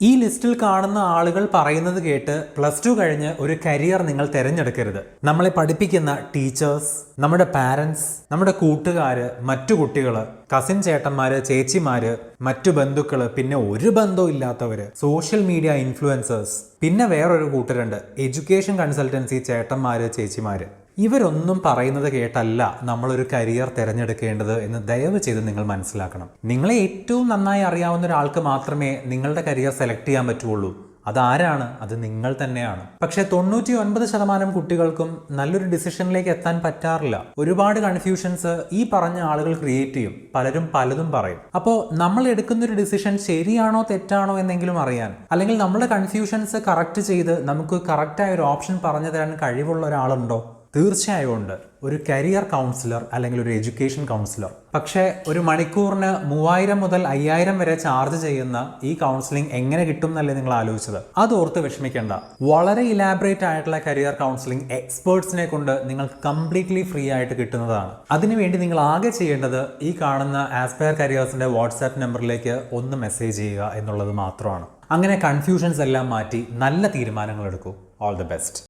ഈ ലിസ്റ്റിൽ കാണുന്ന ആളുകൾ പറയുന്നത് കേട്ട് +2 കഴിഞ്ഞ് ഒരു കരിയർ നിങ്ങൾ തിരഞ്ഞെടുക്കരുത്. നമ്മളെ പഠിപ്പിക്കുന്ന ടീച്ചേഴ്സ്, നമ്മുടെ പാരൻസ്, നമ്മുടെ കൂട്ടുകാര്, മറ്റു കുട്ടികള്, കസിൻ ചേട്ടന്മാര്, ചേച്ചിമാര്, മറ്റു ബന്ധുക്കള്, പിന്നെ ഒരു ബന്ധവും ഇല്ലാത്തവര്, സോഷ്യൽ മീഡിയ ഇൻഫ്ലുവൻസേഴ്സ്, പിന്നെ വേറൊരു കൂട്ടരുണ്ട് എഡ്യൂക്കേഷൻ കൺസൾട്ടൻസി ചേട്ടന്മാര്, ചേച്ചിമാര്. ഇവരൊന്നും പറയുന്നത് കേട്ടല്ല നമ്മളൊരു കരിയർ തിരഞ്ഞെടുക്കേണ്ടത് എന്ന് ദയവ് ചെയ്ത് നിങ്ങൾ മനസ്സിലാക്കണം. നിങ്ങളെ ഏറ്റവും നന്നായി അറിയാവുന്ന ഒരാൾക്ക് മാത്രമേ നിങ്ങളുടെ കരിയർ സെലക്ട് ചെയ്യാൻ പറ്റുള്ളൂ. അതാരാണ്? അത് നിങ്ങൾ തന്നെയാണ്. പക്ഷേ 99% കുട്ടികൾക്കും നല്ലൊരു ഡിസിഷനിലേക്ക് എത്താൻ പറ്റാറില്ല. ഒരുപാട് കൺഫ്യൂഷൻസ് ഈ പറഞ്ഞ ആളുകൾ ക്രിയേറ്റ് ചെയ്യും. പലരും പലതും പറയും. അപ്പോൾ നമ്മൾ എടുക്കുന്നൊരു ഡിസിഷൻ ശരിയാണോ തെറ്റാണോ എന്നെങ്കിലും അറിയാൻ, അല്ലെങ്കിൽ നമ്മുടെ കൺഫ്യൂഷൻസ് കറക്റ്റ് ചെയ്ത് നമുക്ക് കറക്റ്റായ ഒരു ഓപ്ഷൻ പറഞ്ഞു തരാൻ കഴിവുള്ള ഒരാളുണ്ടോ? തീർച്ചയായും ഉണ്ട്. ഒരു കരിയർ കൗൺസിലർ അല്ലെങ്കിൽ ഒരു എഡ്യൂക്കേഷൻ കൗൺസിലർ. പക്ഷേ ഒരു മണിക്കൂറിന് 3000 മുതൽ 5000 വരെ ചാർജ് ചെയ്യുന്ന ഈ കൗൺസിലിംഗ് എങ്ങനെ കിട്ടും എന്നല്ലേ നിങ്ങൾ ആലോചിച്ചത്? അതോർത്ത് വിഷമിക്കേണ്ട. വളരെ ഇലാബറേറ്റ് ആയിട്ടുള്ള കരിയർ കൗൺസിലിംഗ് എക്സ്പേർട്സിനെ കൊണ്ട് നിങ്ങൾക്ക് കംപ്ലീറ്റ്ലി ഫ്രീ ആയിട്ട് കിട്ടുന്നതാണ്. അതിനുവേണ്ടി നിങ്ങൾ ആകെ ചെയ്യേണ്ടത് ഈ കാണുന്ന ആസ്പയർ കരിയേഴ്സിന്റെ വാട്സാപ്പ് നമ്പറിലേക്ക് ഒന്ന് മെസ്സേജ് ചെയ്യുക എന്നുള്ളത് മാത്രമാണ്. അങ്ങനെ കൺഫ്യൂഷൻസ് എല്ലാം മാറ്റി നല്ല തീരുമാനങ്ങൾ എടുക്കൂ. All the best.